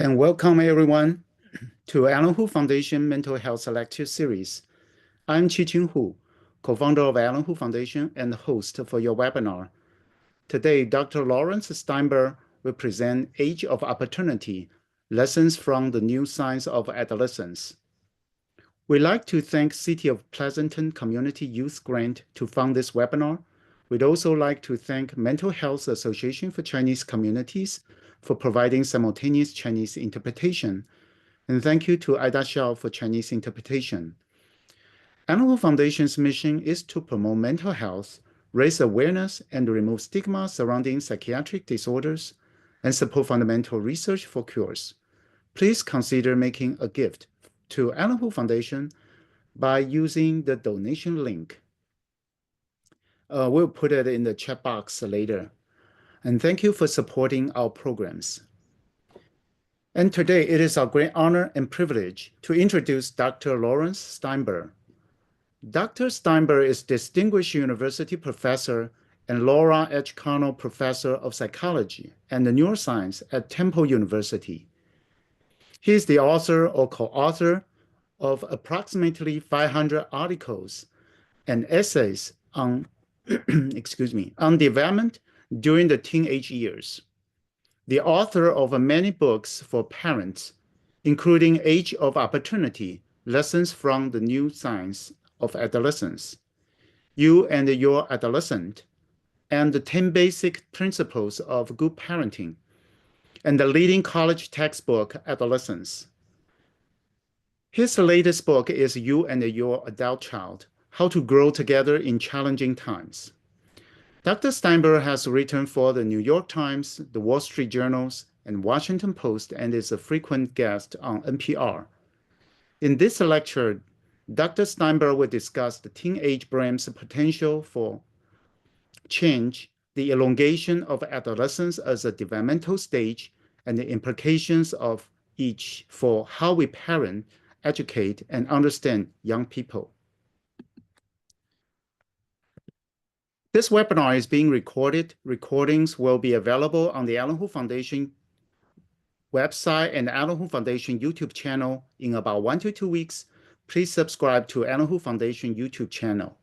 And welcome everyone to Alan Hu Foundation Mental Health Lecture Series. I'm Chi-Ching Hu, co-founder of Alan Hu Foundation and host for your webinar. Today, Dr. Laurence Steinberg will present Age of Opportunity, Lessons from the New Science of Adolescence. We'd like to thank City of Pleasanton Community Youth Grant to fund this webinar. We'd also like to thank Mental Health Association for Chinese Communities for providing simultaneous Chinese interpretation. And thank you to Ida Xiao for Chinese interpretation. Alan Hu Foundation's mission is to promote mental health, raise awareness, and remove stigma surrounding psychiatric disorders, and support fundamental research for cures. Please consider making a gift to Alan Hu Foundation by using the donation link. We'll put it in the chat box later. And thank you for supporting our programs. And today, it is our great honor and privilege to introduce Dr. Laurence Steinberg. Dr. Steinberg is Distinguished University Professor and Laura H. Carnell Professor of Psychology and Neuroscience at Temple University. He is the author or co-author of approximately 500 articles and essays on, on development during the teenage years. The author of many books for parents, including Age of Opportunity, Lessons from the New Science of Adolescence, You and Your Adolescent, and the 10 Basic Principles of Good Parenting, and the leading college textbook, Adolescence. His latest book is You and Your Adult Child, How to Grow Together in Challenging Times. Dr. Steinberg has written for the New York Times, the Wall Street Journals, and Washington Post, and is a frequent guest on NPR. In this lecture, Dr. Steinberg will discuss the teenage brain's potential for change, the elongation of adolescence as a developmental stage, and the implications of each for how we parent, educate, and understand young people. This webinar is being recorded. Recordings will be available on the Alan Hu Foundation website and Alan Hu Foundation YouTube channel in about 1 to 2 weeks. Please subscribe to Alan Hu Foundation YouTube channel.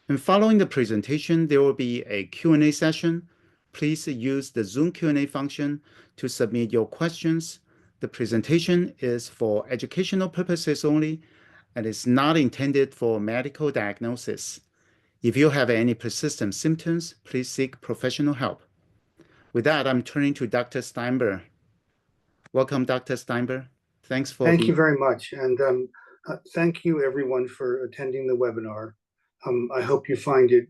And following the presentation, there will be a Q&A session. Please use the Zoom Q&A function to submit your questions. The presentation is for educational purposes only and is not intended for medical diagnosis. If you have any persistent symptoms, please seek professional help. With that, I'm turning to Dr. Steinberg. Welcome, Dr. Steinberg. Thanks for Thank you very much. And thank you, everyone, for attending the webinar. I hope you find it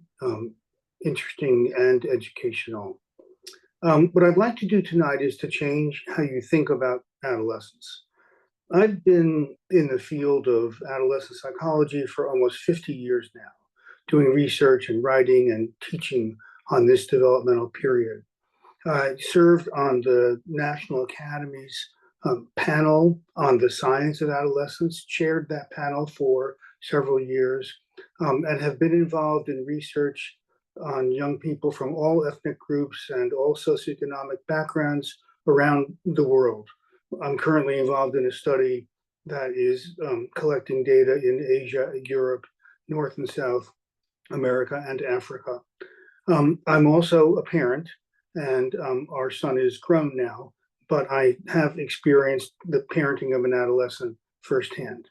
interesting and educational. What I'd like to do tonight is to change how you think about adolescence. I've been in the field of adolescent psychology for almost 50 years now, doing research and writing and teaching on this developmental period. I served on the National Academy's panel on the Science of Adolescence, chaired that panel for several years, and have been involved in research on young people from all ethnic groups and all socioeconomic backgrounds around the world. I'm currently involved in a study that is collecting data in Asia, Europe, North and South America, and Africa. I'm also a parent, and our son is grown now, but I have experienced the parenting of an adolescent firsthand.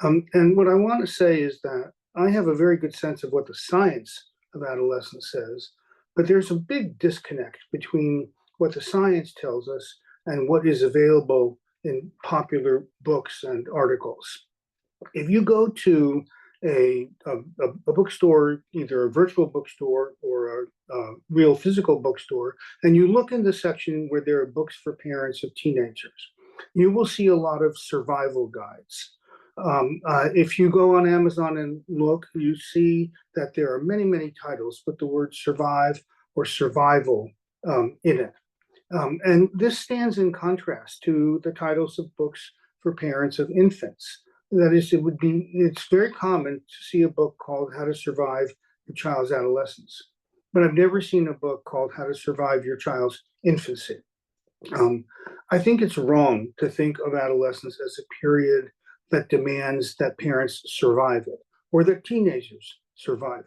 And what I want to say is that I have a very good sense of what the science of adolescence says, but there's a big disconnect between what the science tells us and what is available in popular books and articles. If you go to a bookstore, either a virtual bookstore or a real physical bookstore, and you look in the section where there are books for parents of teenagers, you will see a lot of survival guides. If you go on Amazon and look, you see that there are many, many titles with the word survive or survival in it. And this stands in contrast to the titles of books for parents of infants. That is, it's very common to see a book called How to Survive Your Child's Adolescence, but I've never seen a book called How to Survive Your Child's Infancy. I think it's wrong to think of adolescence as a period that demands that parents survive it or that teenagers survive it.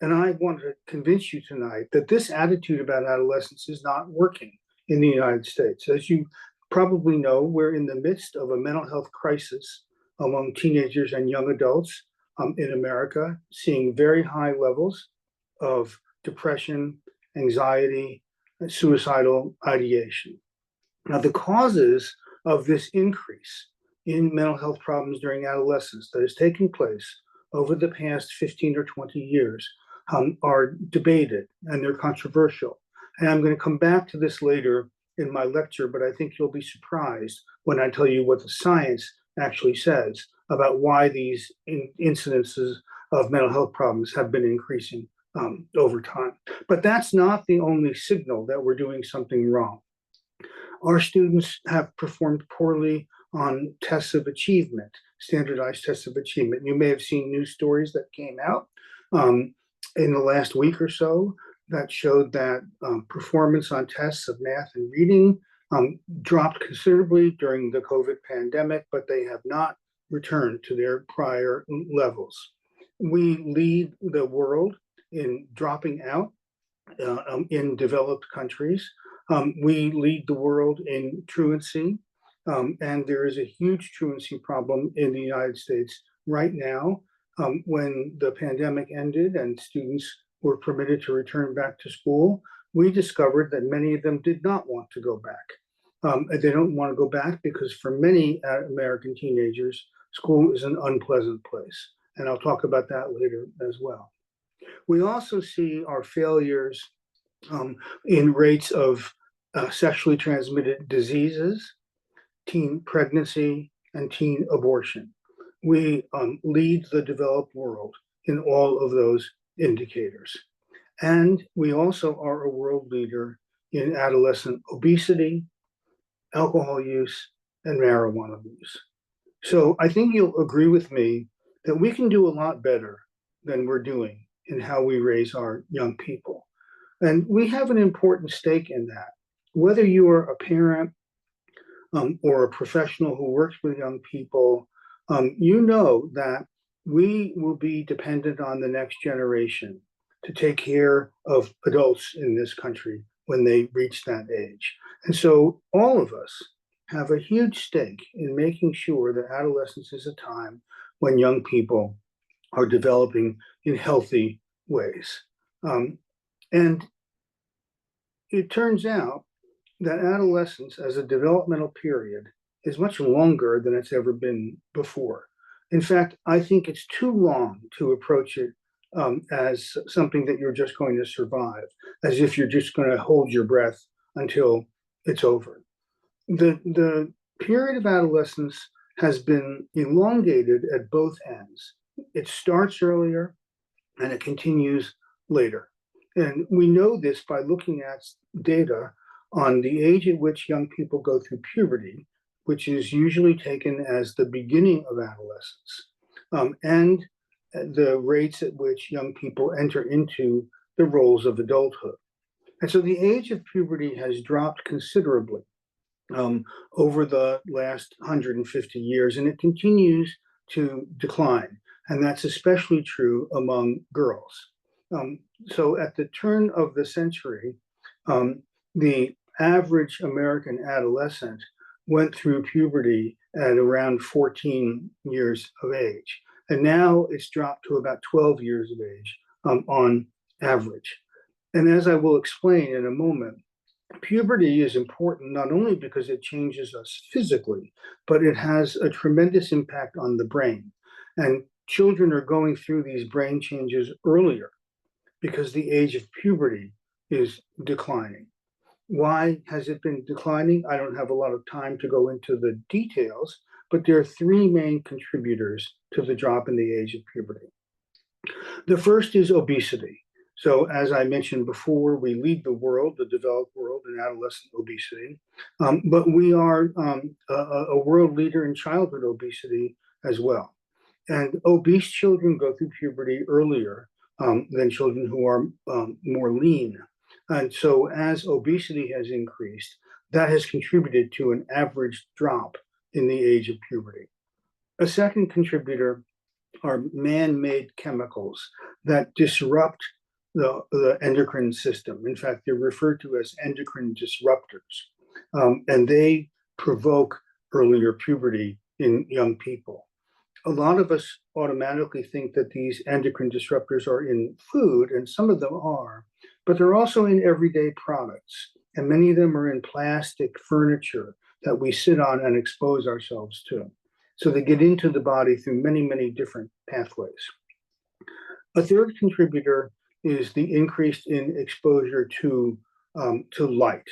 And I want to convince you tonight that this attitude about adolescence is not working in the United States. As you probably know, we're in the midst of a mental health crisis among teenagers and young adults in America, seeing very high levels of depression, anxiety, and suicidal ideation. Now, the causes of this increase in mental health problems during adolescence that has taken place over the past 15 or 20 years are debated and they're controversial. And I'm going to come back to this later in my lecture, but I think you'll be surprised when I tell you what the science actually says about why these incidences of mental health problems have been increasing over time. But that's not the only signal that we're doing something wrong. Our students have performed poorly on tests of achievement, standardized tests of achievement. You may have seen news stories that came out in the last week or so that showed that performance on tests of math and reading dropped considerably during the COVID pandemic, but they have not returned to their prior levels. We lead the world in dropping out in developed countries. We lead the world in truancy, and there is a huge truancy problem in the United States right now. When the pandemic ended and students were permitted to return back to school, we discovered that many of them did not want to go back. They don't want to go back because for many American teenagers, school is an unpleasant place. And I'll talk about that later as well. We also see our failures in rates of sexually transmitted diseases, teen pregnancy, and teen abortion. We lead the developed world in all of those indicators. And we also are a world leader in adolescent obesity, alcohol use, and marijuana use. So I think you'll agree with me that we can do a lot better than we're doing in how we raise our young people. And we have an important stake in that. Whether you are a parent or a professional who works with young people, you know that we will be dependent on the next generation to take care of adults in this country when they reach that age. And so all of us have a huge stake in making sure that adolescence is a time when young people are developing in healthy ways. And it turns out that adolescence as a developmental period is much longer than it's ever been before. In fact, I think it's too long to approach it as something that you're just going to survive, as if you're just going to hold your breath until it's over. The period of adolescence has been elongated at both ends. It starts earlier and it continues later. And we know this by looking at data on the age at which young people go through puberty, which is usually taken as the beginning of adolescence, and the rates at which young people enter into the roles of adulthood. And so the age of puberty has dropped considerably over the last 150 years, and it continues to decline. And that's especially true among girls. So at the turn of the century, the average American adolescent went through puberty at around 14 years of age. And now it's dropped to about 12 years of age on average. And as I will explain in a moment, puberty is important not only because it changes us physically, but it has a tremendous impact on the brain. And children are going through these brain changes earlier because the age of puberty is declining. Why has it been declining? I don't have a lot of time to go into the details, but there are three main contributors to the drop in the age of puberty. The first is obesity. So as I mentioned before, we lead the world, the developed world, in adolescent obesity, but we are a world leader in childhood obesity as well. And obese children go through puberty earlier than children who are more lean. And so as obesity has increased, that has contributed to an average drop in the age of puberty. A second contributor are man-made chemicals that disrupt the endocrine system. In fact, they're referred to as endocrine disruptors, and they provoke earlier puberty in young people. A lot of us automatically think that these endocrine disruptors are in food, and some of them are, but they're also in everyday products, and many of them are in plastic furniture that we sit on and expose ourselves to. So they get into the body through many, many different pathways. A third contributor is the increase in exposure to light.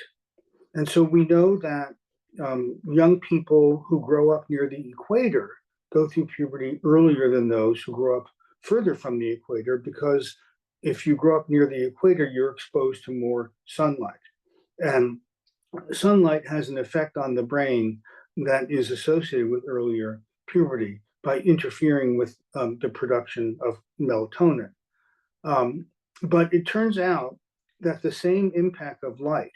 And so we know that young people who grow up near the equator go through puberty earlier than those who grow up further from the equator, because if you grow up near the equator, you're exposed to more sunlight. And sunlight has an effect on the brain that is associated with earlier puberty by interfering with the production of melatonin. But it turns out that the same impact of light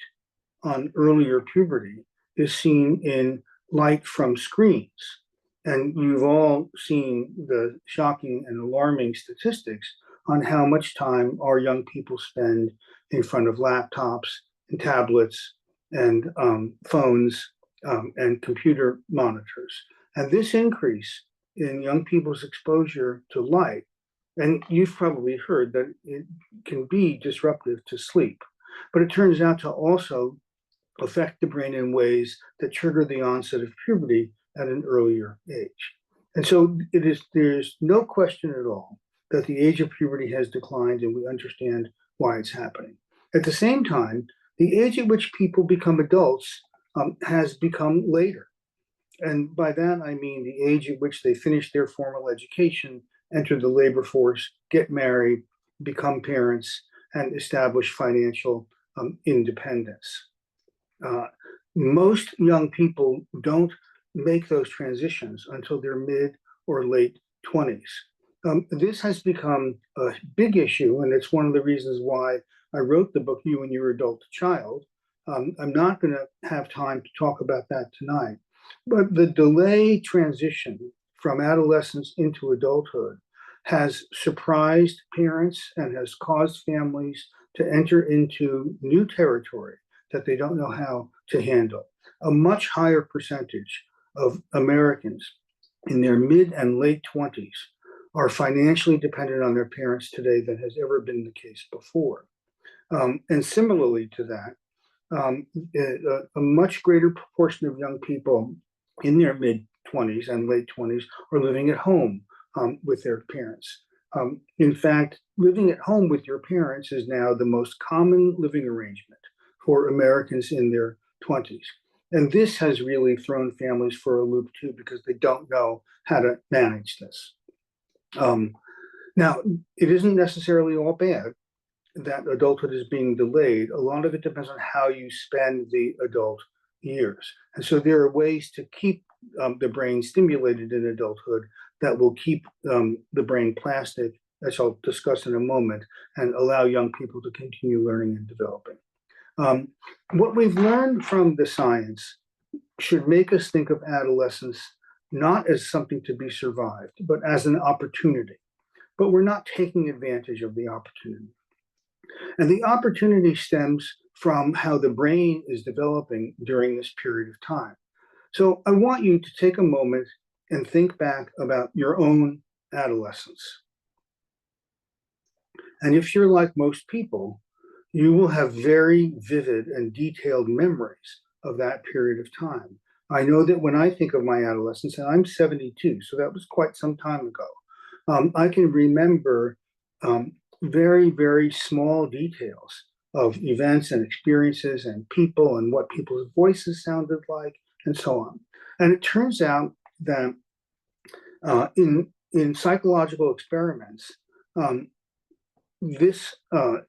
on earlier puberty is seen in light from screens. And you've all seen the shocking and alarming statistics on how much time our young people spend in front of laptops and tablets and phones and computer monitors. And this increase in young people's exposure to light, and you've probably heard that it can be disruptive to sleep, but it turns out to also affect the brain in ways that trigger the onset of puberty at an earlier age. And so there's no question at all that the age of puberty has declined, and we understand why it's happening. At the same time, the age at which people become adults has become later. And by that, I mean the age at which they finish their formal education, enter the labor force, get married, become parents, and establish financial independence. Most young people don't make those transitions until their mid or late 20s. This has become a big issue, and it's one of the reasons why I wrote the book, You and Your Adult Child. I'm not going to have time to talk about that tonight, but the delayed transition from adolescence into adulthood has surprised parents and has caused families to enter into new territory that they don't know how to handle. A much higher percentage of Americans in their mid and late 20s are financially dependent on their parents today than has ever been the case before. And similarly to that, a much greater proportion of young people in their mid 20s and late 20s are living at home with their parents. In fact, living at home with your parents is now the most common living arrangement for Americans in their 20s. And this has really thrown families for a loop too, because they don't know how to manage this. Now, it isn't necessarily all bad that adulthood is being delayed. A lot of it depends on how you spend the adult years. And so there are ways to keep the brain stimulated in adulthood that will keep the brain plastic, as I'll discuss in a moment, and allow young people to continue learning and developing. What we've learned from the science should make us think of adolescence not as something to be survived, but as an opportunity. But we're not taking advantage of the opportunity. And the opportunity stems from how the brain is developing during this period of time. So I want you to take a moment and think back about your own adolescence. And if you're like most people, you will have very vivid and detailed memories of that period of time. I know that when I think of my adolescence, and I'm 72, so that was quite some time ago, I can remember very, very small details of events and experiences and people and what people's voices sounded like and so on. And it turns out that in psychological experiments, this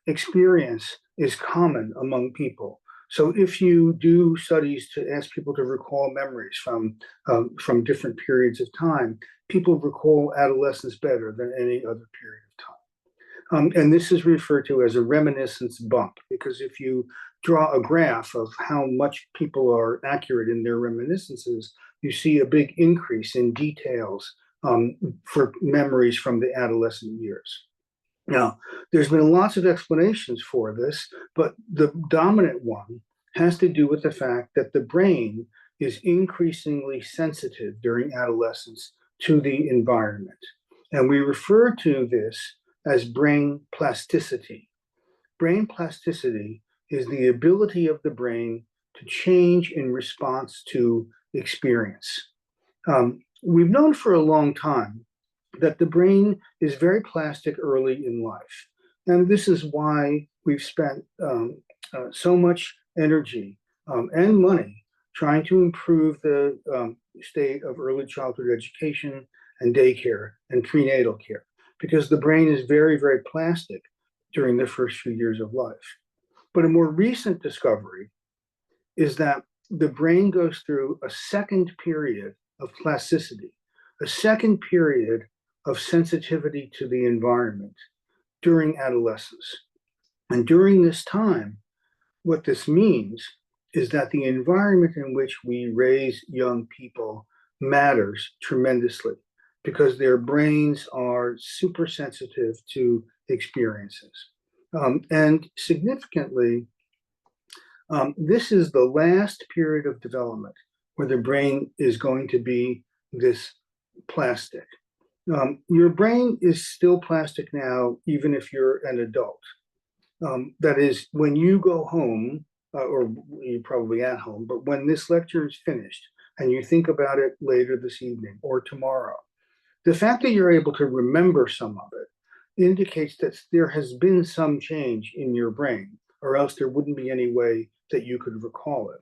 experience is common among people. So if you do studies to ask people to recall memories from different periods of time, people recall adolescence better than any other period of time. And this is referred to as a reminiscence bump, because if you draw a graph of how much people are accurate in their reminiscences, you see a big increase in details for memories from the adolescent years. Now, there's been lots of explanations for this, but the dominant one has to do with the fact that the brain is increasingly sensitive during adolescence to the environment. And we refer to this as brain plasticity. Brain plasticity is the ability of the brain to change in response to experience. We've known for a long time that the brain is very plastic early in life. And this is why we've spent so much energy and money trying to improve the state of early childhood education and daycare and prenatal care, because the brain is very, very plastic during the first few years of life. But a more recent discovery is that the brain goes through a second period of plasticity, a second period of sensitivity to the environment during adolescence. And during this time, what this means is that the environment in which we raise young people matters tremendously, because their brains are super sensitive to experiences. And significantly, this is the last period of development where the brain is going to be this plastic. Your brain is still plastic now, even if you're an adult. That is, when you go home, or you're probably at home, but when this lecture is finished and you think about it later this evening or tomorrow, the fact that you're able to remember some of it indicates that there has been some change in your brain, or else there wouldn't be any way that you could recall it.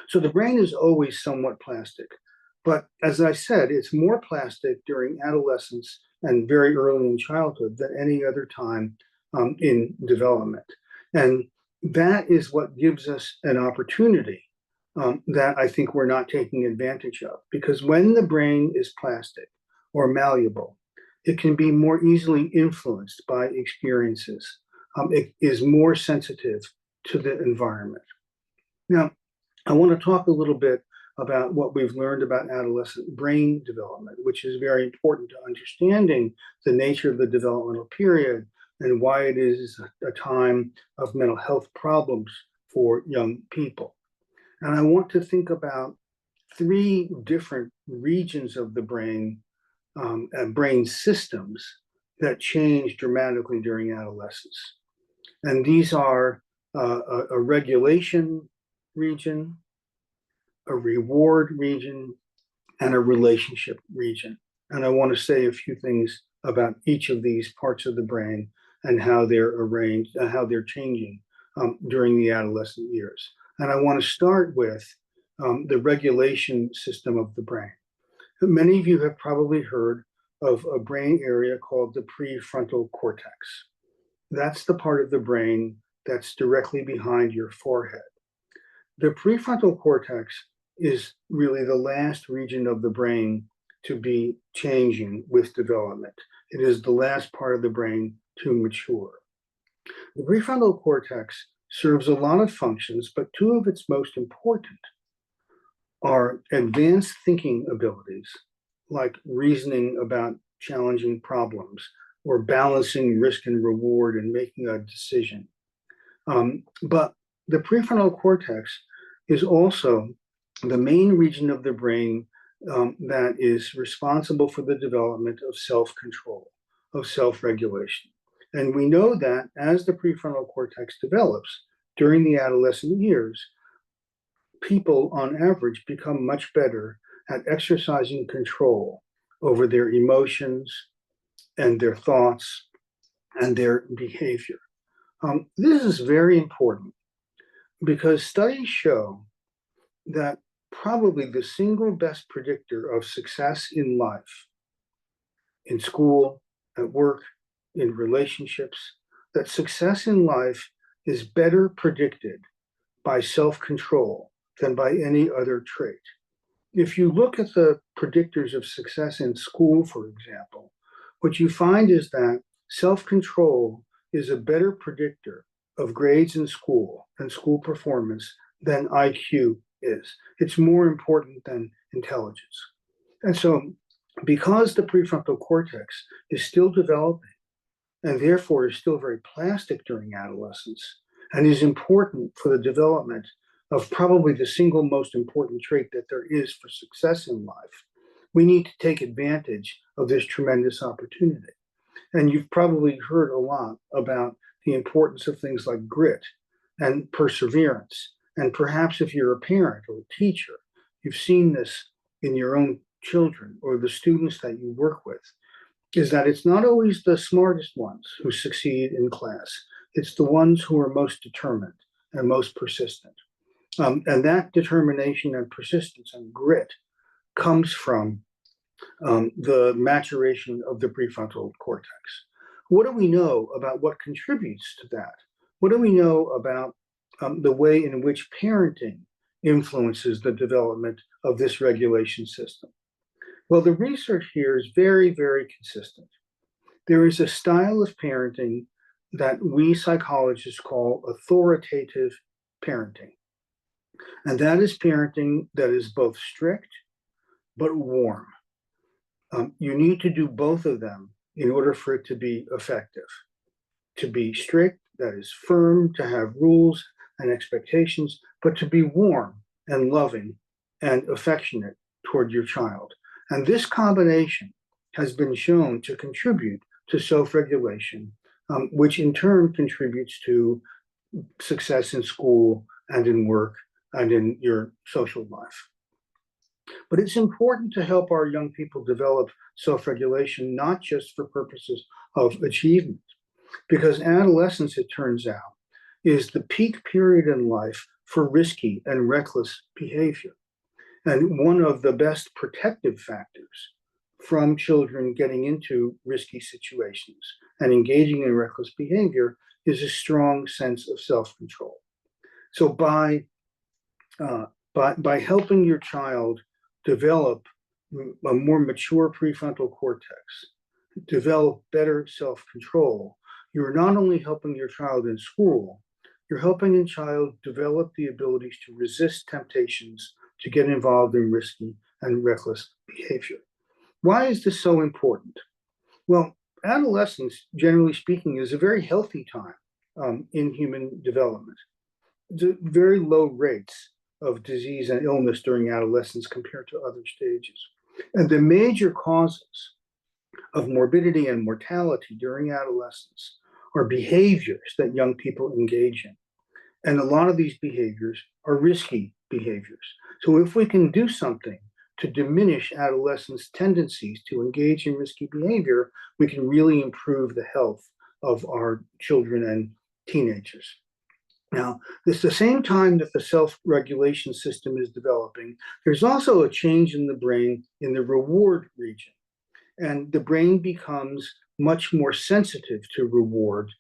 So the brain is always somewhat plastic. But as I said, it's more plastic during adolescence and very early in childhood than any other time in development. And that is what gives us an opportunity that I think we're not taking advantage of. Because when the brain is plastic or malleable, it can be more easily influenced by experiences. It is more sensitive to the environment. Now, I want to talk a little bit about what we've learned about adolescent brain development, which is very important to understanding the nature of the developmental period and why it is a time of mental health problems for young people. And I want to think about three different regions of the brain and brain systems that change dramatically during adolescence. And these are a regulation region, a reward region, and a relationship region. And I want to say a few things about each of these parts of the brain and how they're arranged and how they're changing during the adolescent years. And I want to start with the regulation system of the brain. Many of you have probably heard of a brain area called the prefrontal cortex. That's the part of the brain that's directly behind your forehead. The prefrontal cortex is really the last region of the brain to be changing with development. It is the last part of the brain to mature. The prefrontal cortex serves a lot of functions, but two of its most important are advanced thinking abilities, like reasoning about challenging problems or balancing risk and reward and making a decision. But the prefrontal cortex is also the main region of the brain that is responsible for the development of self-control, of self-regulation. And we know that as the prefrontal cortex develops during the adolescent years, people on average become much better at exercising control over their emotions and their thoughts and their behavior. This is very important because studies show that probably the single best predictor of success in life, in school, at work, in relationships, that success in life is better predicted by self-control than by any other trait. If you look at the predictors of success in school, for example, what you find is that self-control is a better predictor of grades in school and school performance than IQ is. It's more important than intelligence. And so, because the prefrontal cortex is still developing and therefore is still very plastic during adolescence and is important for the development of probably the single most important trait that there is for success in life, we need to take advantage of this tremendous opportunity. And you've probably heard a lot about the importance of things like grit and perseverance. And perhaps if you're a parent or a teacher, you've seen this in your own children or the students that you work with, is that it's not always the smartest ones who succeed in class. It's the ones who are most determined and most persistent. And that determination and persistence and grit comes from the maturation of the prefrontal cortex. What do we know about what contributes to that? What do we know about the way in which parenting influences the development of this regulation system? Well, the research here is very, very consistent. There is a style of parenting that we psychologists call authoritative parenting. And that is parenting that is both strict but warm. You need to do both of them in order for it to be effective. To be strict, that is firm, to have rules and expectations, but to be warm and loving and affectionate toward your child. And this combination has been shown to contribute to self-regulation, which in turn contributes to success in school and in work and in your social life. But it's important to help our young people develop self-regulation, not just for purposes of achievement, because adolescence, it turns out, is the peak period in life for risky and reckless behavior. And one of the best protective factors from children getting into risky situations and engaging in reckless behavior is a strong sense of self-control. So by helping your child develop a more mature prefrontal cortex, develop better self-control, you're not only helping your child in school, you're helping your child develop the abilities to resist temptations to get involved in risky and reckless behavior. Why is this so important? Well, adolescence, generally speaking, is a very healthy time in human development. Very low rates of disease and illness during adolescence compared to other stages. And the major causes of morbidity and mortality during adolescence are behaviors that young people engage in. And a lot of these behaviors are risky behaviors. So if we can do something to diminish adolescents' tendencies to engage in risky behavior, we can really improve the health of our children and teenagers. Now, at the same time that the self-regulation system is developing, there's also a change in the brain in the reward region. And the brain becomes much more sensitive to reward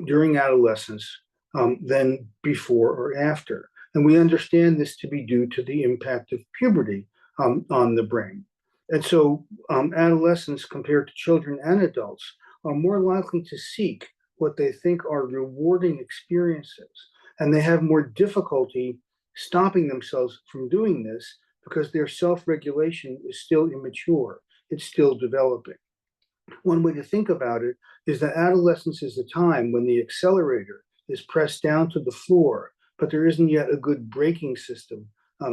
during adolescence than before or after. And we understand this to be due to the impact of puberty on the brain. And so adolescents, compared to children and adults, are more likely to seek what they think are rewarding experiences. And they have more difficulty stopping themselves from doing this because their self-regulation is still immature. It's still developing. One way to think about it is that adolescence is a time when the accelerator is pressed down to the floor, but there isn't yet a good braking system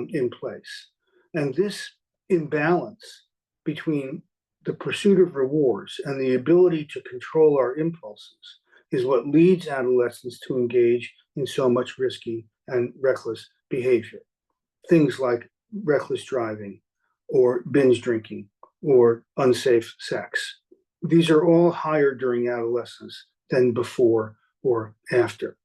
in place. And this imbalance between the pursuit of rewards and the ability to control our impulses is what leads adolescents to engage in so much risky and reckless behavior. Things like reckless driving or binge drinking or unsafe sex. These are all higher during adolescence than before or after.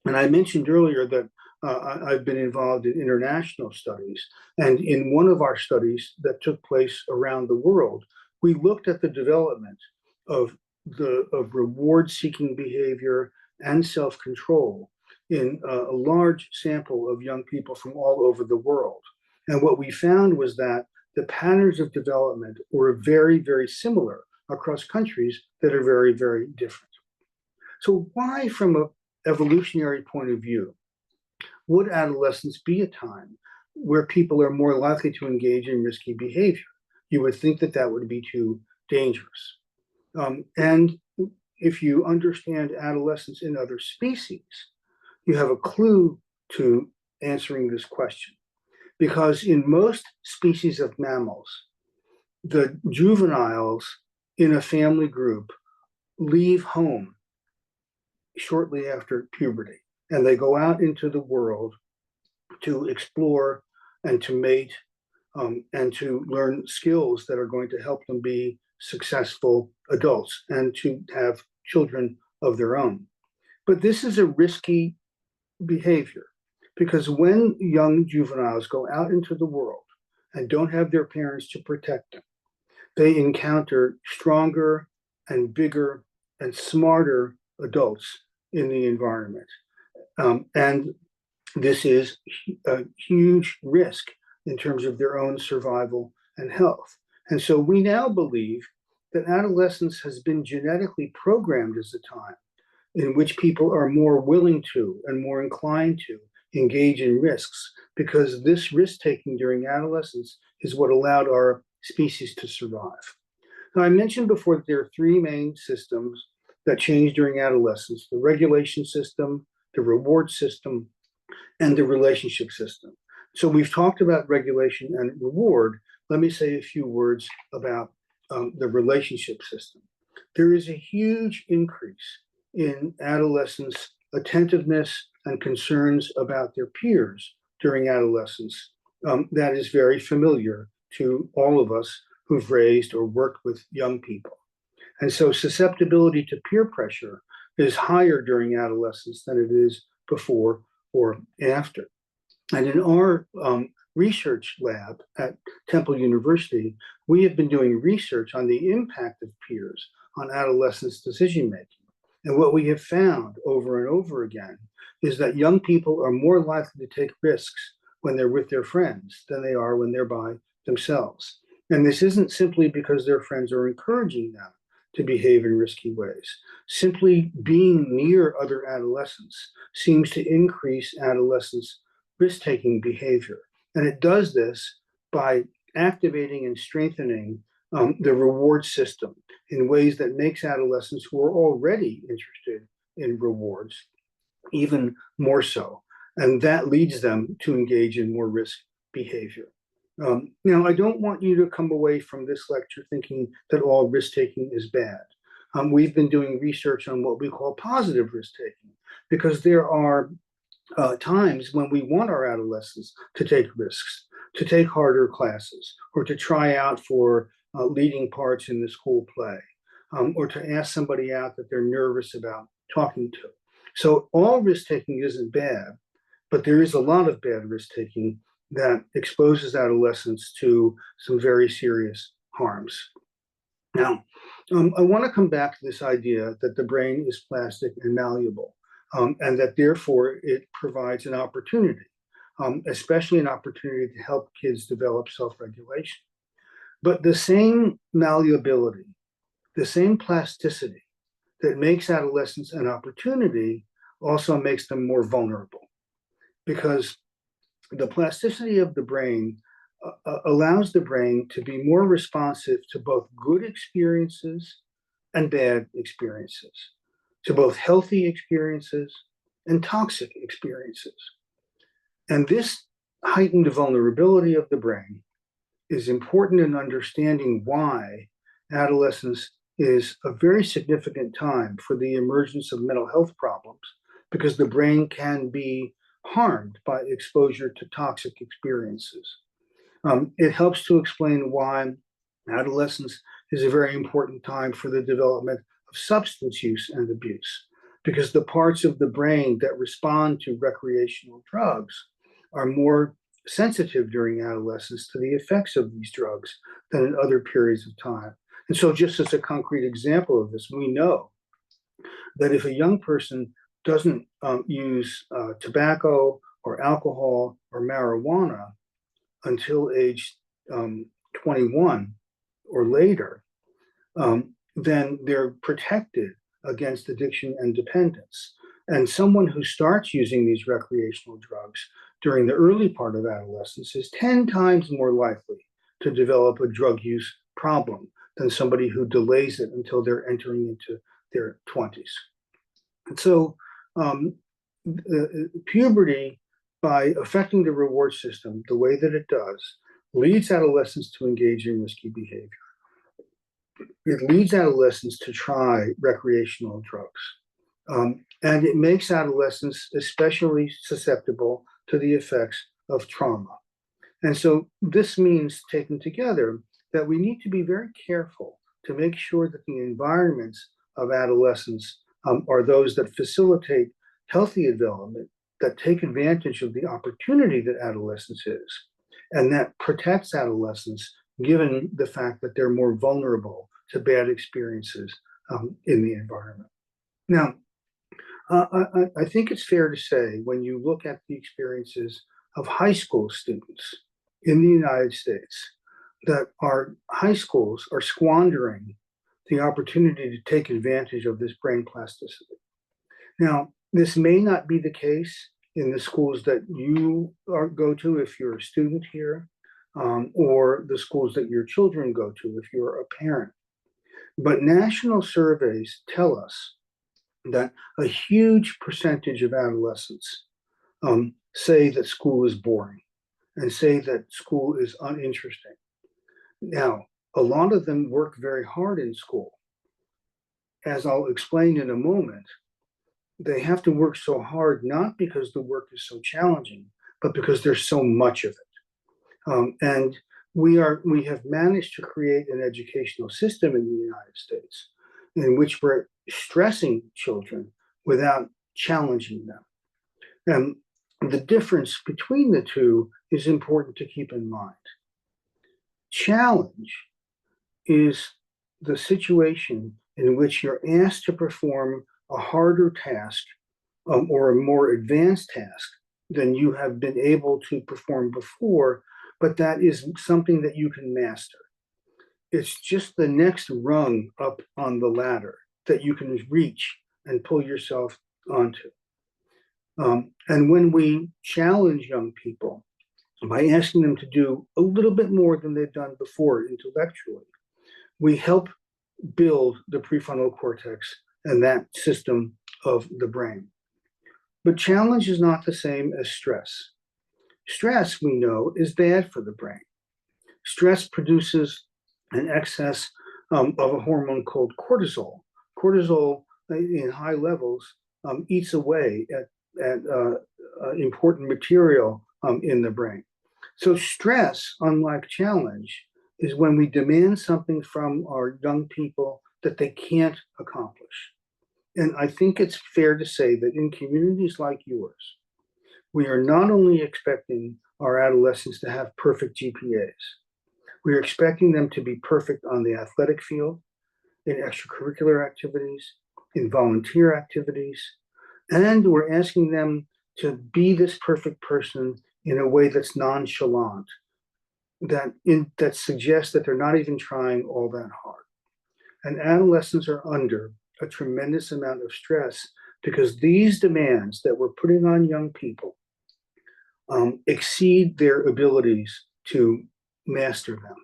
And I mentioned earlier that I've been involved in international studies. And in one of our studies that took place around the world, we looked at the development of reward-seeking behavior and self-control in a large sample of young people from all over the world. And what we found was that the patterns of development were very, very similar across countries that are very, very different. So why, from evolutionary point of view, would adolescence be a time where people are more likely to engage in risky behavior? You would think that that would be too dangerous. And if you understand adolescence in other species, you have a clue to answering this question. Because in most species of mammals, the juveniles in a family group leave home shortly after puberty, and they go out into the world to explore and to mate and to learn skills that are going to help them be successful adults and to have children of their own. But this is a risky behavior because when young juveniles go out into the world and don't have their parents to protect them, they encounter stronger and bigger and smarter adults in the environment. And this is a huge risk in terms of their own survival and health. And so we now believe that adolescence has been genetically programmed as a time in which people are more willing to and more inclined to engage in risks, because this risk-taking during adolescence is what allowed our species to survive. Now, I mentioned before that there are three main systems that change during adolescence: the regulation system, the reward system, and the relationship system. So we've talked about regulation and reward. Let me say a few words about the relationship system. There is a huge increase in adolescents' attentiveness and concerns about their peers during adolescence. That is very familiar to all of us who've raised or worked with young people. And so susceptibility to peer pressure is higher during adolescence than it is before or after. And in our research lab at Temple University, we have been doing research on the impact of peers on adolescents' decision-making. And what we have found over and over again is that young people are more likely to take risks when they're with their friends than they are when they're by themselves. And this isn't simply because their friends are encouraging them to behave in risky ways. Simply being near other adolescents seems to increase adolescents' risk-taking behavior. And it does this by activating and strengthening the reward system in ways that makes adolescents who are already interested in rewards even more so. And that leads them to engage in more risk behavior. Now, I don't want you to come away from this lecture thinking that all risk-taking is bad. We've been doing research on what we call positive risk-taking, because there are times when we want our adolescents to take risks, to take harder classes, or to try out for leading parts in the school play, or to ask somebody out that they're nervous about talking to. So all risk-taking isn't bad, but there is a lot of bad risk-taking that exposes adolescents to some very serious harms. Now, I want to come back to this idea that the brain is plastic and malleable, and that therefore it provides an opportunity, especially an opportunity to help kids develop self-regulation. But the same malleability, the same plasticity that makes adolescents an opportunity also makes them more vulnerable, because the plasticity of the brain allows the brain to be more responsive to both good experiences and bad experiences, to both healthy experiences and toxic experiences. And this heightened vulnerability of the brain is important in understanding why adolescence is a very significant time for the emergence of mental health problems, because the brain can be harmed by exposure to toxic experiences. It helps to explain why adolescence is a very important time for the development of substance use and abuse, because the parts of the brain that respond to recreational drugs are more sensitive during adolescence to the effects of these drugs than in other periods of time. And so just as a concrete example of this, we know that if a young person doesn't use tobacco or alcohol or marijuana until age 21 or later, then they're protected against addiction and dependence. And someone who starts using these recreational drugs during the early part of adolescence is 10 times more likely to develop a drug use problem than somebody who delays it until they're entering into their 20s. And so puberty, by affecting the reward system the way that it does, leads adolescents to engage in risky behavior. It leads adolescents to try recreational drugs. And it makes adolescents especially susceptible to the effects of trauma. And so this means, taken together, that we need to be very careful to make sure that the environments of adolescents are those that facilitate healthy development, that take advantage of the opportunity that adolescence is, and that protects adolescents given the fact that they're more vulnerable to bad experiences in the environment. Now, I think it's fair to say, when you look at the experiences of high school students in the United States, that our high schools are squandering the opportunity to take advantage of this brain plasticity. Now, this may not be the case in the schools that you go to if you're a student here, or the schools that your children go to if you're a parent. But national surveys tell us that a huge percentage of adolescents say that school is boring and say that school is uninteresting. Now, a lot of them work very hard in school. As I'll explain in a moment, they have to work so hard not because the work is so challenging, but because there's so much of it. And we have managed to create an educational system in the United States in which we're stressing children without challenging them. And the difference between the two is important to keep in mind. Challenge is the situation in which you're asked to perform a harder task or a more advanced task than you have been able to perform before, but that is something that you can master. It's just the next rung up on the ladder that you can reach and pull yourself onto. And when we challenge young people by asking them to do a little bit more than they've done before intellectually, we help build the prefrontal cortex and that system of the brain. But challenge is not the same as stress. Stress, we know, is bad for the brain. Stress produces an excess of a hormone called cortisol. Cortisol in high levels eats away at important material in the brain. So stress, unlike challenge, is when we demand something from our young people that they can't accomplish. And I think it's fair to say that in communities like yours, we are not only expecting our adolescents to have perfect GPAs, we are expecting them to be perfect on the athletic field, in extracurricular activities, in volunteer activities, and we're asking them to be this perfect person in a way that's nonchalant, that suggests that they're not even trying all that hard. And adolescents are under a tremendous amount of stress because these demands that we're putting on young people exceed their abilities to master them.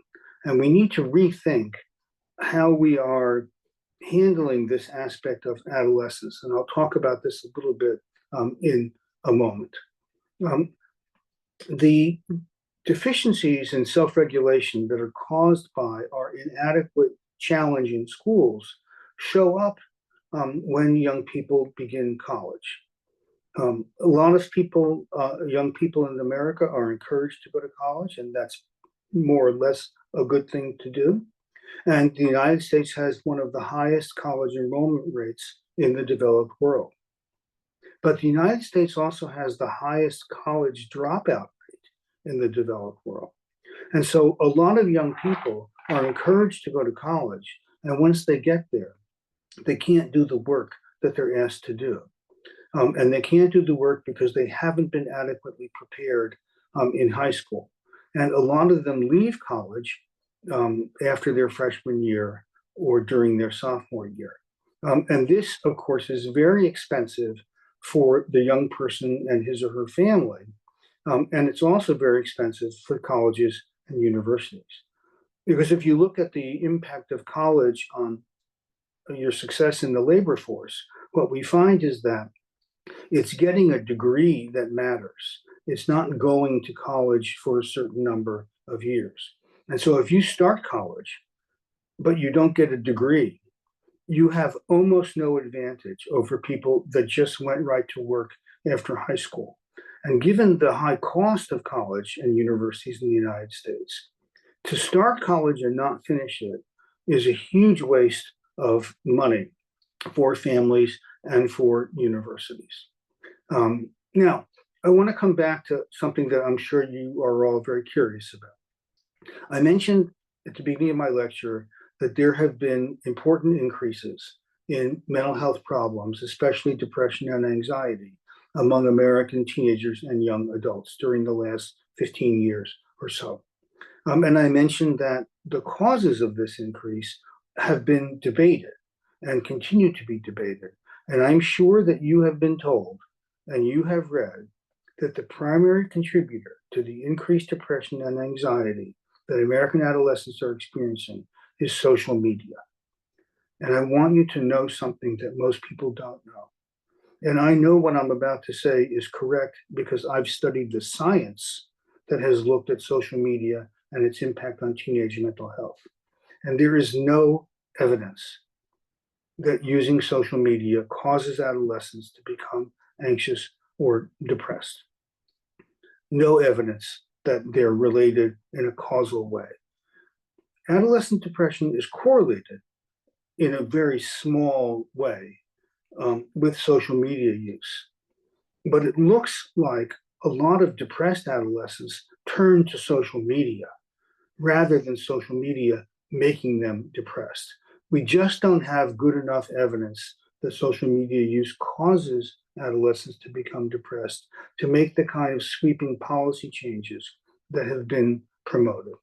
And we need to rethink how we are handling this aspect of adolescence. And I'll talk about this a little bit in a moment. The deficiencies in self-regulation that are caused by our inadequate challenge in schools show up when young people begin college. A lot of people, young people in America, are encouraged to go to college, and that's more or less a good thing to do. And the United States has one of the highest college enrollment rates in the developed world. But the United States also has the highest college dropout rate in the developed world. And so a lot of young people are encouraged to go to college, and once they get there, they can't do the work that they're asked to do. And they can't do the work because they haven't been adequately prepared in high school. And a lot of them leave college after their freshman year or during their sophomore year. And this, of course, is very expensive for the young person and his or her family. And it's also very expensive for colleges and universities. Because if you look at the impact of college on your success in the labor force, what we find is that it's getting a degree that matters. It's not going to college for a certain number of years. And so if you start college, but you don't get a degree, you have almost no advantage over people that just went right to work after high school. And given the high cost of college and universities in the United States, to start college and not finish it is a huge waste of money for families and for universities. Now, I want to come back to something that I'm sure you are all very curious about. I mentioned at the beginning of my lecture that there have been important increases in mental health problems, especially depression and anxiety, among American teenagers and young adults during the last 15 years or so. And I mentioned that the causes of this increase have been debated and continue to be debated. And I'm sure that you have been told and you have read that the primary contributor to the increased depression and anxiety that American adolescents are experiencing is social media. And I want you to know something that most people don't know. And I know what I'm about to say is correct because I've studied the science that has looked at social media and its impact on teenage mental health. And there is no evidence that using social media causes adolescents to become anxious or depressed. No evidence that they're related in a causal way. Adolescent depression is correlated in a very small way with social media use. But it looks like a lot of depressed adolescents turn to social media rather than social media making them depressed. We just don't have good enough evidence that social media use causes adolescents to become depressed to make the kind of sweeping policy changes that have been promoted.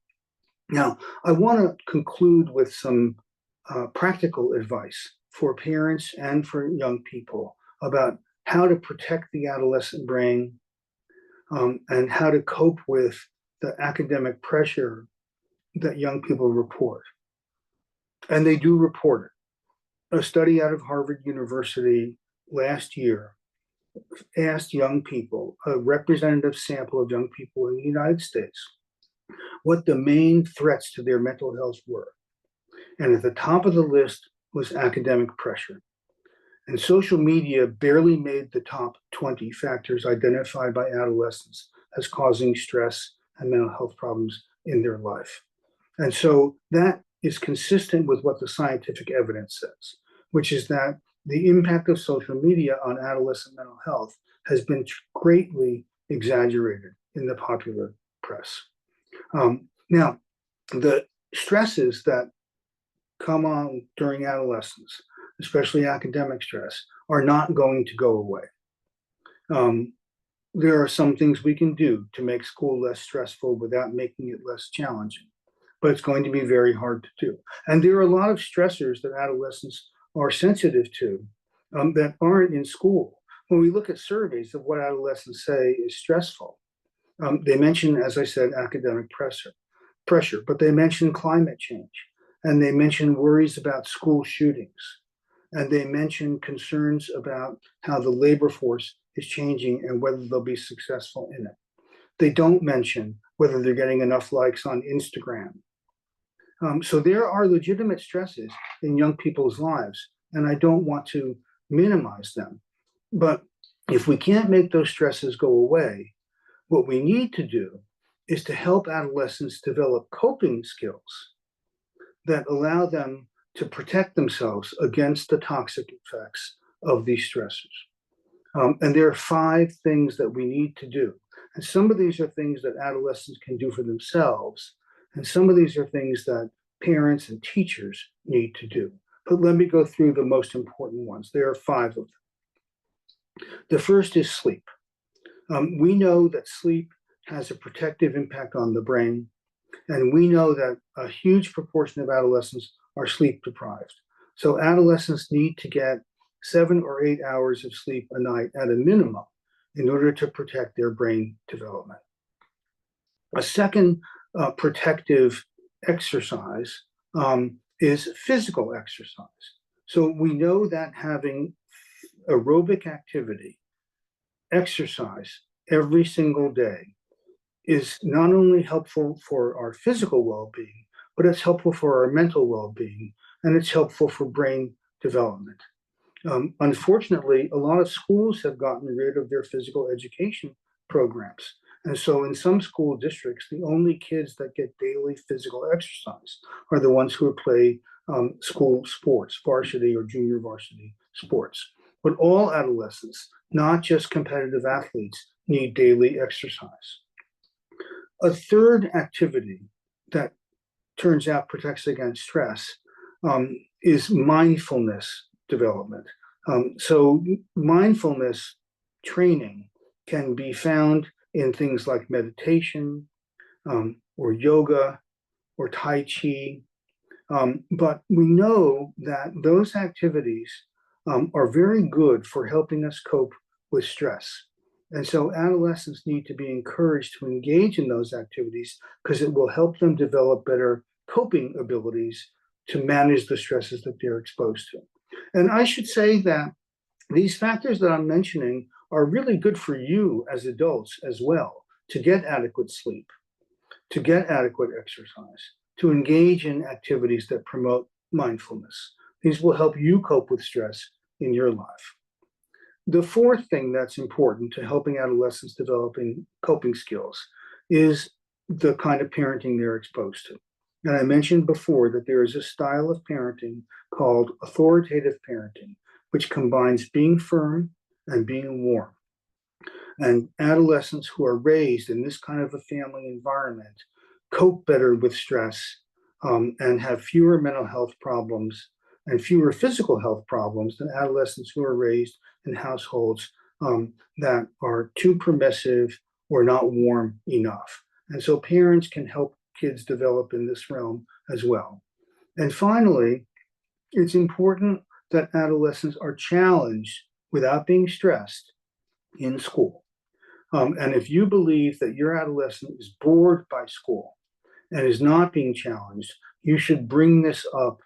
Now, I want to conclude with some practical advice for parents and for young people about how to protect the adolescent brain and how to cope with the academic pressure that young people report. And they do report it. A study out of Harvard University last year asked young people, a representative sample of young people in the United States, what the main threats to their mental health were. And at the top of the list was academic pressure. And social media barely made the top 20 factors identified by adolescents as causing stress and mental health problems in their life. And so that is consistent with what the scientific evidence says, which is that the impact of social media on adolescent mental health has been greatly exaggerated in the popular press. Now, the stresses that come on during adolescence, especially academic stress, are not going to go away. There are some things we can do to make school less stressful without making it less challenging, but it's going to be very hard to do. And there are a lot of stressors that adolescents are sensitive to that aren't in school. When we look at surveys of what adolescents say is stressful, they mention, as I said, academic pressure, but they mention climate change, and they mention worries about school shootings, and they mention concerns about how the labor force is changing and whether they'll be successful in it. They don't mention whether they're getting enough likes on Instagram. So there are legitimate stresses in young people's lives, and I don't want to minimize them. But if we can't make those stresses go away, what we need to do is to help adolescents develop coping skills that allow them to protect themselves against the toxic effects of these stressors. And there are 5 things that we need to do. And some of these are things that adolescents can do for themselves, and some of these are things that parents and teachers need to do. But let me go through the most important ones. There are 5 of them. The first is sleep. We know that sleep has a protective impact on the brain, and we know that a huge proportion of adolescents are sleep deprived. So adolescents need to get 7 or 8 hours of sleep a night at a minimum in order to protect their brain development. A second protective exercise is physical exercise. So we know that having aerobic activity, exercise every single day is not only helpful for our physical well-being, but it's helpful for our mental well-being, and it's helpful for brain development. Unfortunately, a lot of schools have gotten rid of their physical education programs. And so in some school districts, the only kids that get daily physical exercise are the ones who play school sports, varsity or junior varsity sports. But all adolescents, not just competitive athletes, need daily exercise. A third activity that turns out protects against stress is mindfulness development. So mindfulness training can be found in things like meditation or yoga or Tai Chi. But we know that those activities are very good for helping us cope with stress. And so adolescents need to be encouraged to engage in those activities because it will help them develop better coping abilities to manage the stresses that they're exposed to. And I should say that these factors that I'm mentioning are really good for you as adults as well, to get adequate sleep, to get adequate exercise, to engage in activities that promote mindfulness. These will help you cope with stress in your life. The fourth thing that's important to helping adolescents developing coping skills is the kind of parenting they're exposed to. And I mentioned before that there is a style of parenting called authoritative parenting, which combines being firm and being warm. And adolescents who are raised in this kind of a family environment cope better with stress and have fewer mental health problems and fewer physical health problems than adolescents who are raised in households that are too permissive or not warm enough. And so parents can help kids develop in this realm as well. And finally, it's important that adolescents are challenged without being stressed in school. And if you believe that your adolescent is bored by school and is not being challenged, you should bring this up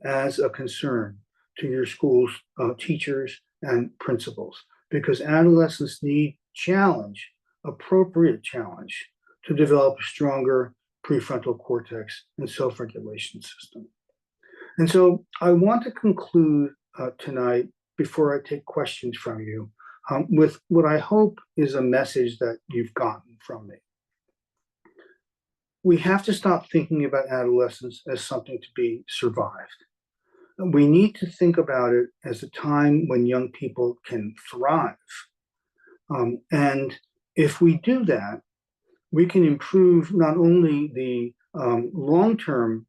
as a concern to your school's teachers and principals, because adolescents need challenge, appropriate challenge, to develop a stronger prefrontal cortex and self-regulation system. And so I want to conclude tonight, before I take questions from you, with what I hope is a message that you've gotten from me. We have to stop thinking about adolescence as something to be survived. We need to think about it as a time when young people can thrive. And if we do that, we can improve not only the long-term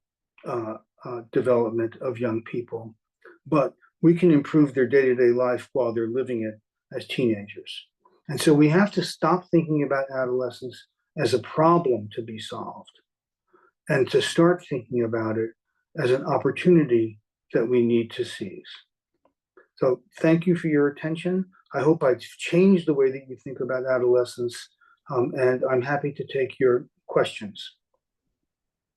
development of young people, but we can improve their day-to-day life while they're living it as teenagers. And so we have to stop thinking about adolescence as a problem to be solved and to start thinking about it as an opportunity that we need to seize. So thank you for your attention. I hope I've changed the way that you think about adolescence, and I'm happy to take your questions.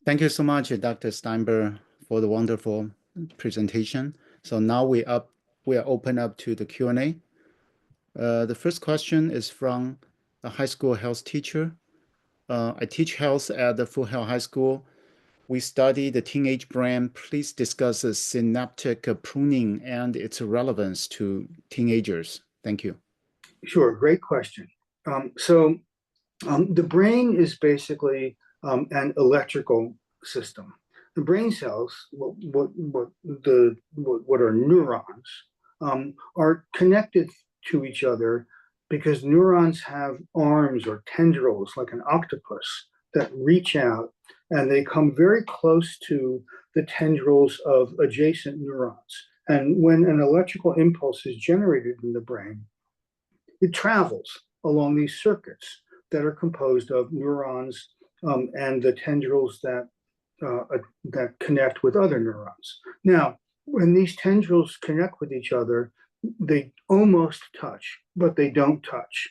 Thank you so much, Dr. Steinberg, for the wonderful presentation. So now we are open up to the Q&A. The first question is from a high school health teacher. I teach health at the Full Health High School. We study the teenage brain. Please discuss the synaptic pruning and its relevance to teenagers. Thank you. Sure, great question. The brain is basically an electrical system. The brain cells, what are neurons, are connected to each other because neurons have arms or tendrils like an octopus that reach out, and they come very close to the tendrils of adjacent neurons. And when an electrical impulse is generated in the brain, it travels along these circuits that are composed of neurons and the tendrils that connect with other neurons. Now, when these tendrils connect with each other, they almost touch, but they don't touch.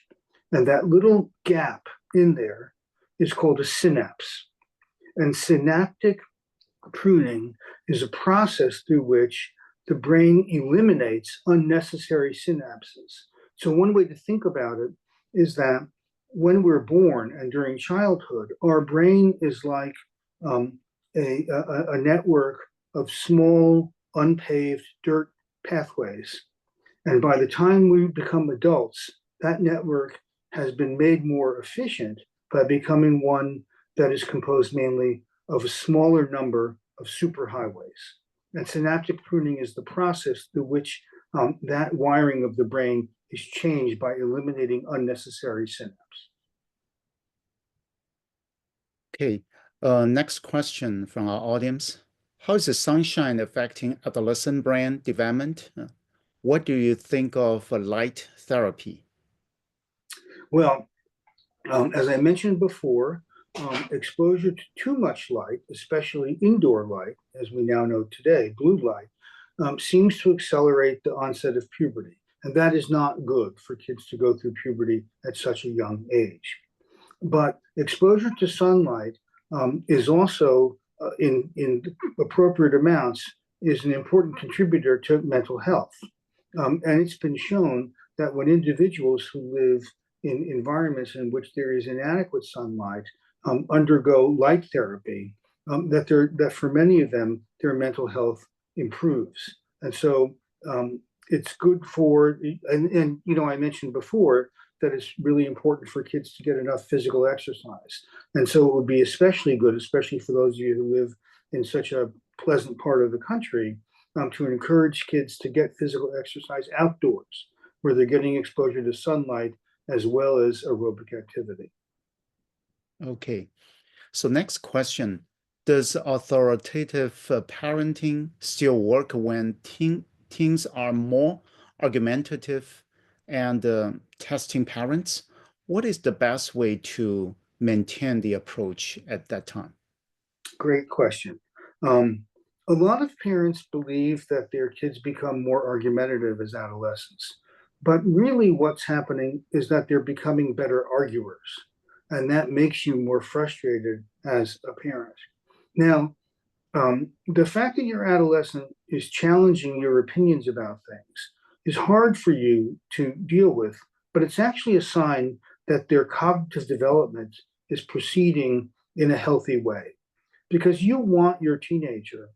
And that little gap in there is called a synapse. And synaptic pruning is a process through which the brain eliminates unnecessary synapses. So one way to think about it is that when we're born and during childhood, our brain is like a network of small, unpaved dirt pathways. And by the time we become adults, that network has been made more efficient by becoming one that is composed mainly of a smaller number of superhighways. And synaptic pruning is the process through which that wiring of the brain is changed by eliminating unnecessary synapse. Okay, next question from our audience. How is the sunshine affecting adolescent brain development? What do you think of light therapy? Well, as I mentioned before, exposure to too much light, especially indoor light, as we now know today, blue light, seems to accelerate the onset of puberty. And that is not good for kids to go through puberty at such a young age. But exposure to sunlight is also, in appropriate amounts, is an important contributor to mental health. And it's been shown that when individuals who live in environments in which there is inadequate sunlight undergo light therapy, that for many of them, their mental health improves. And so it's good for, and you know, I mentioned before that it's really important for kids to get enough physical exercise. And so it would be especially good, especially for those of you who live in such a pleasant part of the country, to encourage kids to get physical exercise outdoors, where they're getting exposure to sunlight as well as aerobic activity. Okay, so next question. Does authoritative parenting still work when teens are more argumentative and testing parents? What is the best way to maintain the approach at that time? Great question. A lot of parents believe that their kids become more argumentative as adolescents, but really what's happening is that they're becoming better arguers, and that makes you more frustrated as a parent. Now, the fact that your adolescent is challenging your opinions about things is hard for you to deal with, but it's actually a sign that their cognitive development is proceeding in a healthy way. Because you want your teenager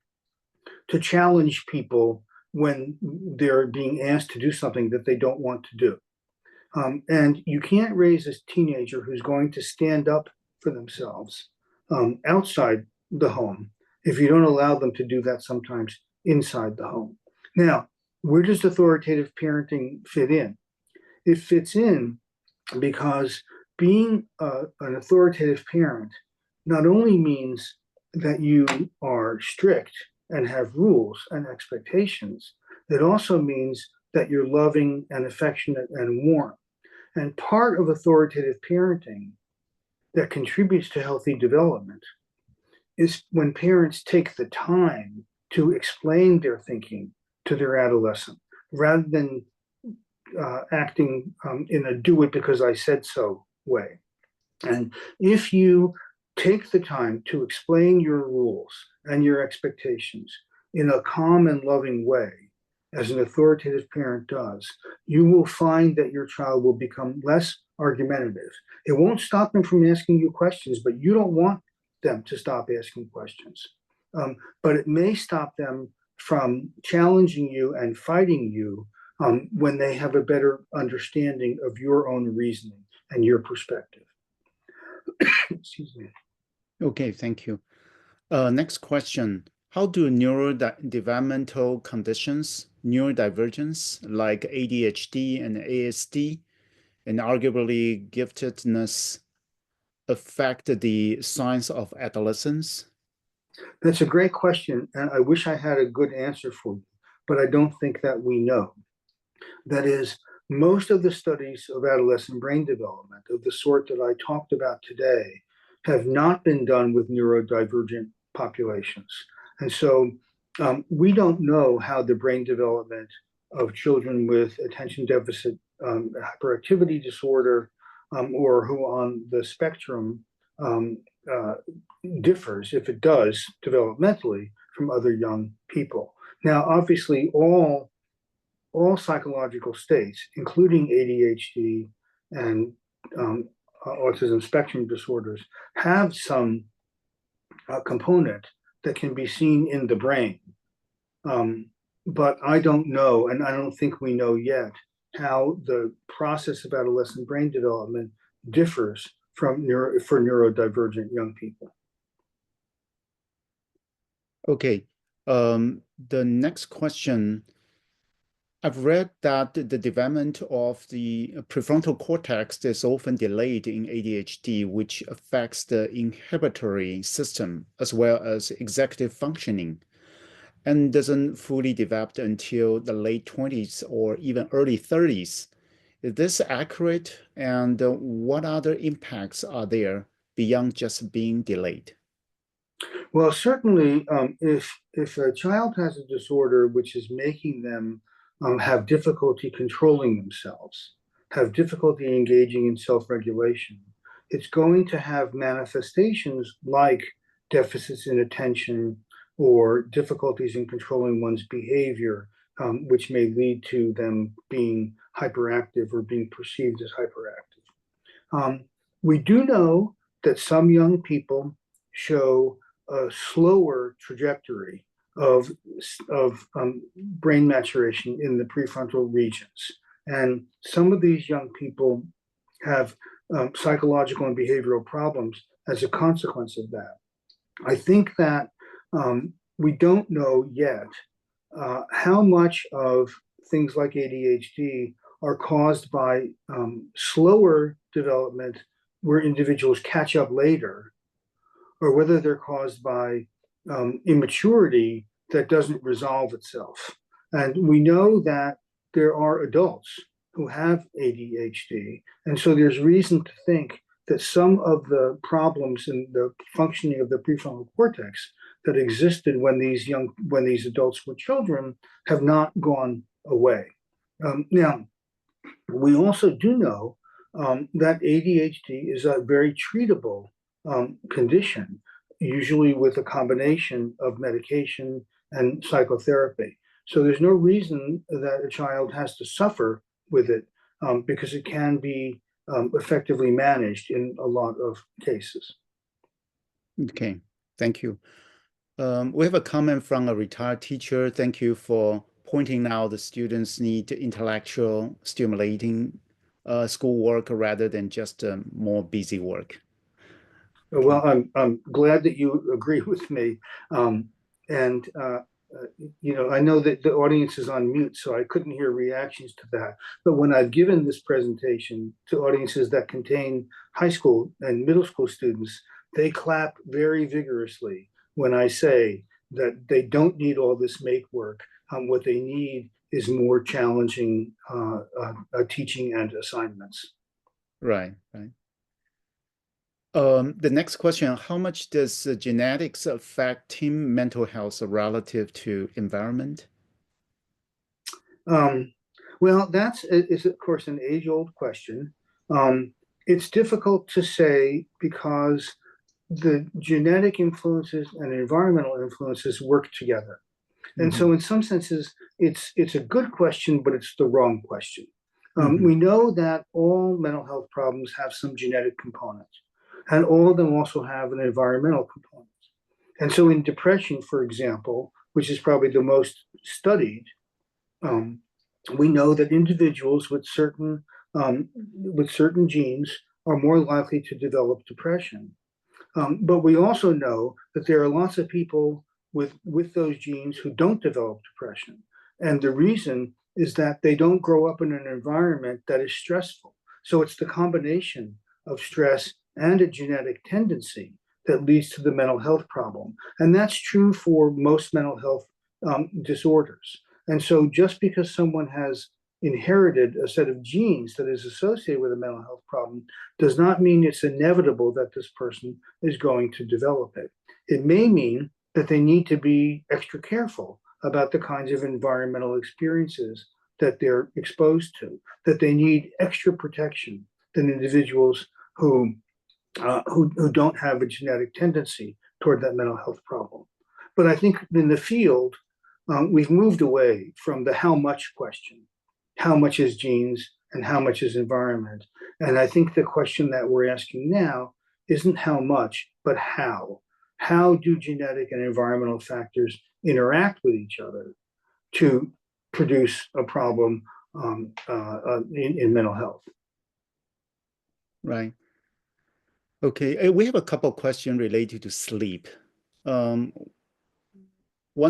to challenge people when they're being asked to do something that they don't want to do. And you can't raise a teenager who's going to stand up for themselves outside the home if you don't allow them to do that sometimes inside the home. Now, where does authoritative parenting fit in? It fits in because being an authoritative parent not only means that you are strict and have rules and expectations, it also means that you're loving and affectionate and warm. And part of authoritative parenting that contributes to healthy development is when parents take the time to explain their thinking to their adolescent rather than acting in a do it because I said so way. And if you take the time to explain your rules and your expectations in a calm and loving way, as an authoritative parent does, you will find that your child will become less argumentative. It won't stop them from asking you questions, but you don't want them to stop asking questions. But it may stop them from challenging you and fighting you when they have a better understanding of your own reasoning and your perspective. Excuse me. Okay, thank you. Next question. How do neurodevelopmental conditions, neurodivergence like ADHD and ASD, and arguably giftedness affect the science of adolescence? That's a great question, and I wish I had a good answer for you, but I don't think that we know. That is, most of the studies of adolescent brain development of the sort that I talked about today have not been done with neurodivergent populations. And so We don't know how the brain development of children with attention deficit hyperactivity disorder or who on the spectrum um, uh, differs, if it does, developmentally from other young people. Now, obviously, all psychological states, including ADHD and autism spectrum disorders, have some component that can be seen in the brain. But I don't know, and I don't think we know yet, how the process of adolescent brain development differs from for neurodivergent young people. Okay. The next question. I've read that the development of the prefrontal cortex is often delayed in ADHD, which affects the inhibitory system as well as executive functioning, and doesn't fully develop until the late 20s or even early 30s. Is this accurate? And what other impacts are there beyond just being delayed? Well, certainly, if a child has a disorder which is making them have difficulty controlling themselves, have difficulty engaging in self-regulation, it's going to have manifestations like deficits in attention or difficulties in controlling one's behavior, which may lead to them being hyperactive or being perceived as hyperactive. We do know that some young people show a slower trajectory of, brain maturation in the prefrontal regions. And some of these young people have psychological and behavioral problems as a consequence of that. I think that we don't know yet how much of things like ADHD are caused by slower development where individuals catch up later, or whether they're caused by immaturity that doesn't resolve itself. And we know that there are adults who have ADHD. And so there's reason to think that some of the problems in the functioning of the prefrontal cortex that existed when these adults were children have not gone away. Now, we also do know that ADHD is a very treatable condition, usually with a combination of medication and psychotherapy. So there's no reason that a child has to suffer with it because it can be effectively managed in a lot of cases. Okay, thank you. We have a comment from a retired teacher. Thank you for pointing out the students need intellectual stimulating schoolwork rather than just more busy work. Well, I'm glad that you agree with me. And I know that the audience is on mute, so I couldn't hear reactions to that. But when I've given this presentation to audiences that contain high school and middle school students, they clap very vigorously when I say that they don't need all this make work. What they need is more challenging teaching and assignments. Right, right. The next question, how much does genetics affect teen mental health relative to environment? Well, is of course an age-old question. It's difficult to say because the genetic influences and environmental influences work together. And so in some senses, it's a good question, but it's the wrong question. We know that all mental health problems have some genetic component, and all of them also have an environmental component. And so in depression, for example, which is probably the most studied, we know that individuals with certain genes are more likely to develop depression. But we also know that there are lots of people with those genes who don't develop depression. And the reason is that they don't grow up in an environment that is stressful. So it's the combination of stress and a genetic tendency that leads to the mental health problem. And that's true for most mental health disorders. And so just because someone has inherited a set of genes that is associated with a mental health problem does not mean it's inevitable that this person is going to develop it. It may mean that they need to be extra careful about the kinds of environmental experiences that they're exposed to, that they need extra protection than individuals who don't have a genetic tendency toward that mental health problem. But I think in the field, we've moved away from the how much question. How much is genes and how much is environment? And I think the question that we're asking now isn't how much, but how. How do genetic and environmental factors interact with each other to produce a problem in mental health? Right. Okay, we have a couple of questions related to sleep. One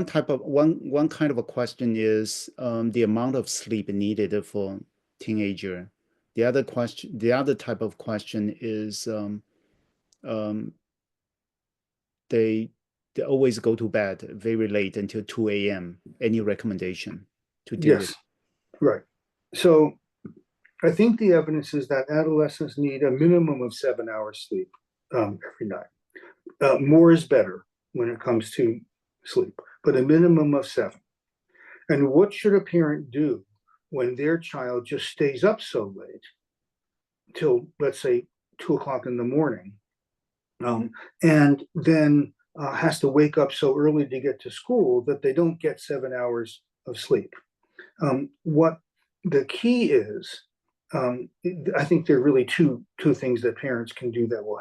kind of a question is the amount of sleep needed for teenager. The other type of question is they always go to bed very late until 2 a.m. Any recommendation to deal with? Yes, right. So I think the evidence is that adolescents need a minimum of 7 hours sleep every night. More is better when it comes to sleep, but a minimum of 7. And what should a parent do when their child just stays up so late till, let's say, 2 o'clock in the morning, and then has to wake up so early to get to school that they don't get 7 hours of sleep? What the key is, I think there are really two things that parents can do that will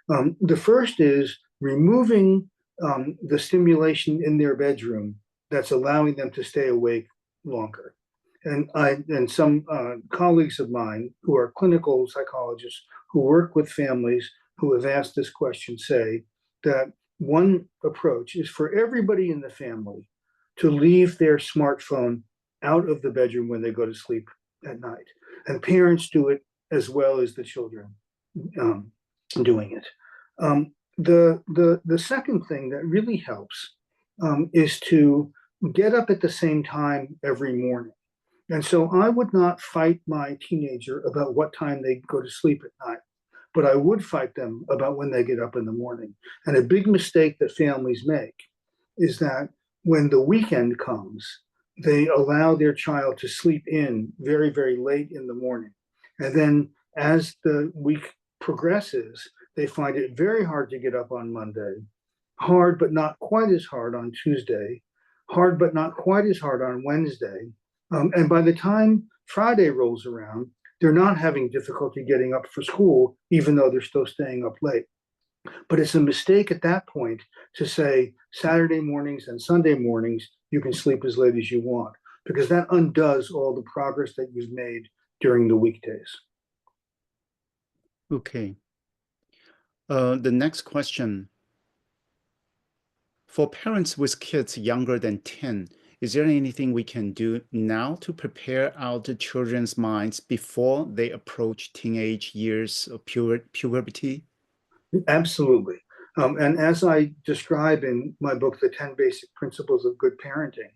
help. The first is removing the stimulation in their bedroom that's allowing them to stay awake longer. And some colleagues of mine who are clinical psychologists who work with families who have asked this question say that one approach is for everybody in the family to leave their smartphone out of the bedroom when they go to sleep at night. And parents do it as well as the children doing it. The second thing that really helps is to get up at the same time every morning. And so I would not fight my teenager about what time they go to sleep at night, but I would fight them about when they get up in the morning. And a big mistake that families make is that when the weekend comes, they allow their child to sleep in very, very late in the morning. And then as the week progresses, they find it very hard to get up on Monday, hard but not quite as hard on Tuesday, hard but not quite as hard on Wednesday. And by the time Friday rolls around, they're not having difficulty getting up for school, even though they're still staying up late. But it's a mistake at that point to say Saturday mornings and Sunday mornings, you can sleep as late as you want, because that undoes all the progress that you've made during the weekdays. Okay. The next question. For parents with kids younger than 10, is there anything we can do now to prepare our children's minds before they approach teenage years of puberty? Absolutely. And as I describe in my book, The 10 Basic Principles of Good Parenting,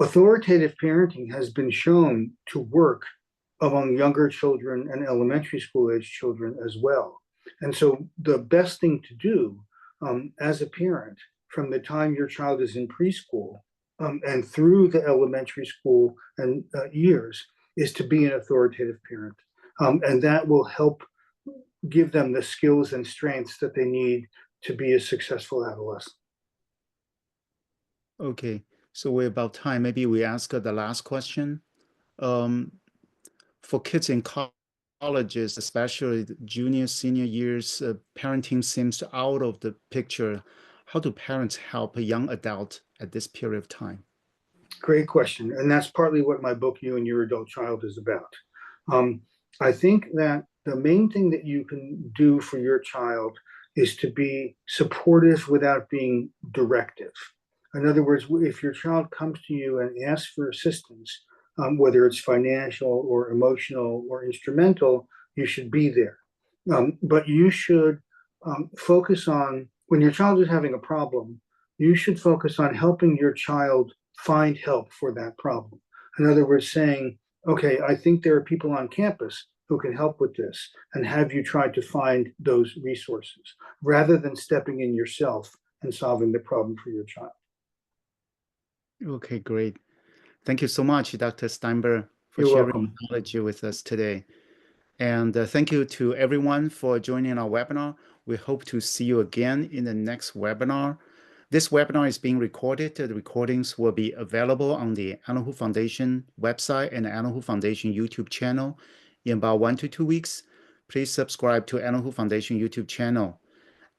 authoritative parenting has been shown to work among younger children and elementary school age children as well. And so the best thing to do as a parent from the time your child is in preschool and through the elementary school and years is to be an authoritative parent. And that will help give them the skills and strengths that they need to be a successful adolescent. Okay, so we're about time. Maybe we ask the last question. For kids in colleges, especially the junior, senior years, parenting seems out of the picture. How do parents help a young adult at this period of time? Great question. And that's partly what my book, You and Your Adult Child, is about. I think that the main thing that you can do for your child is to be supportive without being directive. In other words, if your child comes to you and asks for assistance, whether it's financial or emotional or instrumental, you should be there. But you should focus on, when your child is having a problem, you should focus on helping your child find help for that problem. In other words, saying, okay, I think there are people on campus who can help with this, and have you tried to find those resources, rather than stepping in yourself and solving the problem for your child. Okay, great. Thank you so much, Dr. Steinberg, for You're sharing welcome. knowledge with us today. And thank you to everyone for joining our webinar. We hope to see you again in the next webinar. This webinar is being recorded. The recordings will be available on the Alan Hu Foundation website and the Alan Hu Foundation YouTube channel in about 1 to 2 weeks. Please subscribe to Alan Hu Foundation YouTube channel.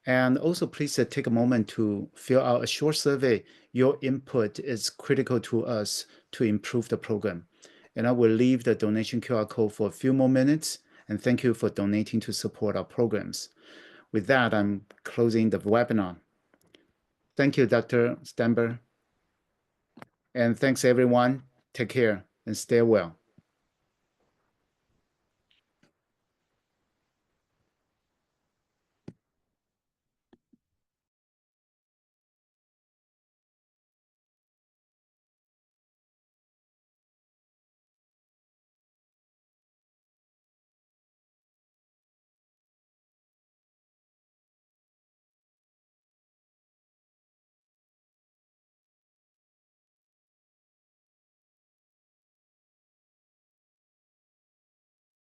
And also, please take a moment to fill out a short survey. Your input is critical to us to improve the program. And I will leave the donation QR code for a few more minutes. And thank you for donating to support our programs. With that, I'm closing the webinar. Thank you, Dr. Steinberg. And thanks, everyone. Take care and stay well.